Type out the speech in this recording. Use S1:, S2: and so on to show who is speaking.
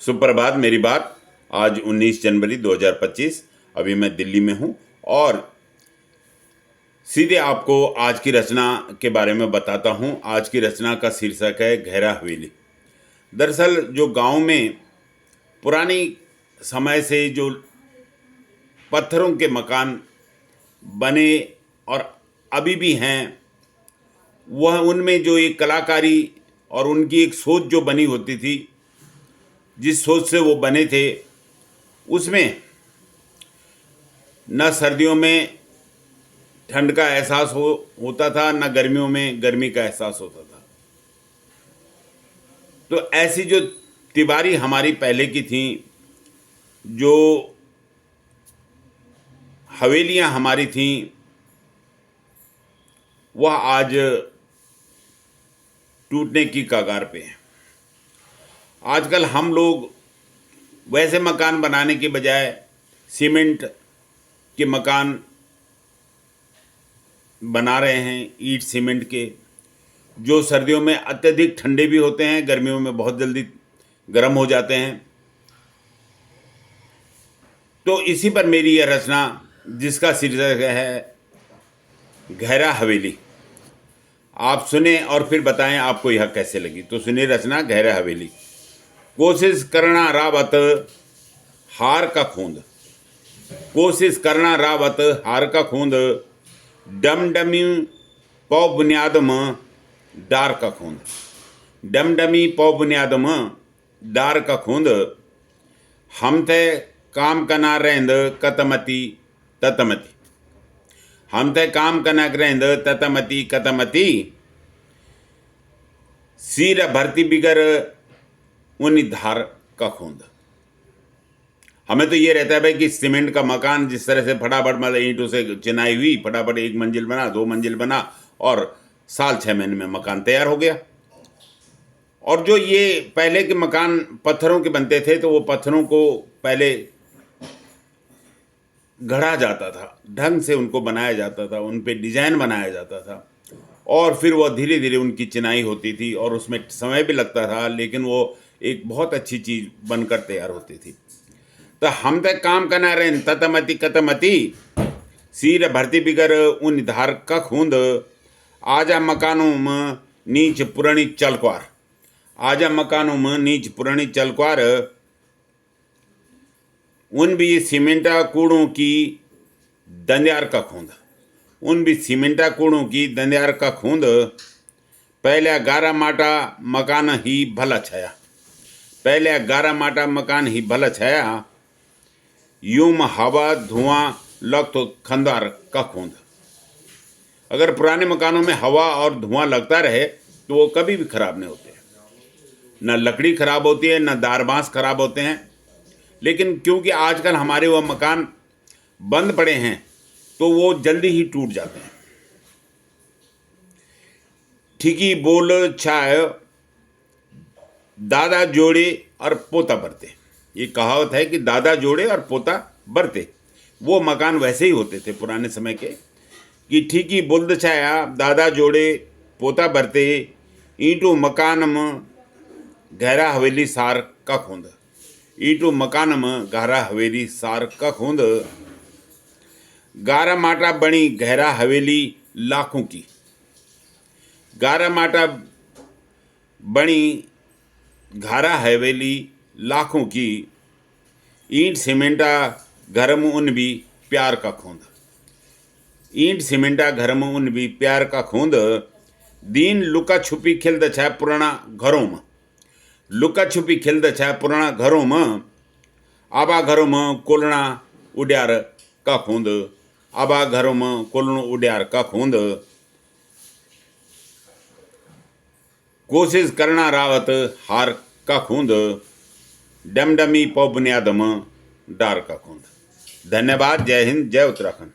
S1: सुप्रभात। मेरी बात आज 19 जनवरी 2025। अभी मैं दिल्ली में हूँ और सीधे आपको आज की रचना के बारे में बताता हूँ। आज की रचना का शीर्षक है गहरा हवेली। दरअसल जो गांव में पुरानी समय से जो पत्थरों के मकान बने और अभी भी हैं, वह उनमें जो एक कलाकारी और उनकी एक सोच जो बनी होती थी, जिस सोच से वो बने थे, उसमें न सर्दियों में ठंड का एहसास होता था, न गर्मियों में गर्मी का एहसास होता था। तो ऐसी जो तिवारी हमारी पहले की थी, जो हवेलियां हमारी थीं, वह आज टूटने की कगार पे हैं। आजकल हम लोग वैसे मकान बनाने के बजाय सीमेंट के मकान बना रहे हैं, ईंट सीमेंट के, जो सर्दियों में अत्यधिक ठंडे भी होते हैं, गर्मियों में बहुत जल्दी गर्म हो जाते हैं। तो इसी पर मेरी यह रचना, जिसका शीर्षक है गहरा हवेली, आप सुने और फिर बताएं आपको यह कैसे लगी। तो सुनिए रचना गहरा हवेली। कोशिश करना रावत हार का खूंद, कोशिश करना रावत हार का खूंद, डमडमी पौ बुनियाद में डार का खूंद, डमडमी पौ बुनियाद में डार का खूंद, हम थे काम कना रेंद कतमती ततमती, हम थे काम कना रेंद ततमती कतमती, सिर भरती बिगर उन धार का खूंद। हमें तो ये रहता है भाई कि सीमेंट का मकान जिस तरह से फटाफट, मतलब ईंटों से चिनाई हुई, फटाफट 1 मंजिल बना, 2 मंजिल बना और साल 6 महीने में मकान तैयार हो गया। और जो ये पहले के मकान पत्थरों के बनते थे, तो वो पत्थरों को पहले गढ़ा जाता था, ढंग से उनको बनाया जाता था, उन पे डिजाइन बनाया जाता था, और फिर वो धीरे धीरे उनकी चिनाई होती थी और उसमें समय भी लगता था, लेकिन वो एक बहुत अच्छी चीज़ बनकर तैयार होती थी। तो हम तक काम करना रहे ततमती कतमती, सिर भरती बिगर उन धार का खूंद, आजा मकानों में नीच पुरानी चलक्वार, आजा मकानों में नीच पुरानी चलक्वार, उन भी सीमेंटा कूड़ों की दंदियार का खूंद, उन भी सीमेंटा कूड़ों की दंदियार का खूंद, पहले 11 माटा मकान ही भला छाया, पहले 11 माटा मकान ही भला छाया, यूं हवा धुआं लग तो खंदार का खूंद। अगर पुराने मकानों में हवा और धुआं लगता रहे तो वो कभी भी खराब नहीं होते, न लकड़ी खराब होती है, न दार बांस खराब होते हैं। लेकिन क्योंकि आजकल हमारे वह मकान बंद पड़े हैं, तो वो जल्दी ही टूट जाते हैं। ठीकी बोल छाय दादा जोड़े और पोता बरते, ये कहावत है कि दादा जोड़े और पोता बरते। वो मकान वैसे ही होते थे पुराने समय के, कि ठीकी बुल्द छाया दादा जोड़े पोता बरते, ईंटू मकान में गहरा हवेली सार का खूंद, ईंटू मकान में गहरा हवेली सार का खूंद, 11 माटा बनी गहरा हवेली लाखों की, 11 माटा बनी गहरा हवेली लाखों की, ईंट सीमेंटा घर में उन भी प्यार का खूंद, ईंट सीमेंटा घर में उन भी प्यार का खूंद, दीन लुका छुपी खिलद छाय पुराना घरों में, लुका छुपी खिलद छाय पुराना घरों में, आबा घरों में कोलना उड्यार का खूंद, आबा घरों में कोलनो उड्यार का खूंद, कोशिश करना रावत हार का खूंद, डमडमी पौ बुनियाद में डार का खूंद। धन्यवाद। जय हिंद, जय उत्तराखंड।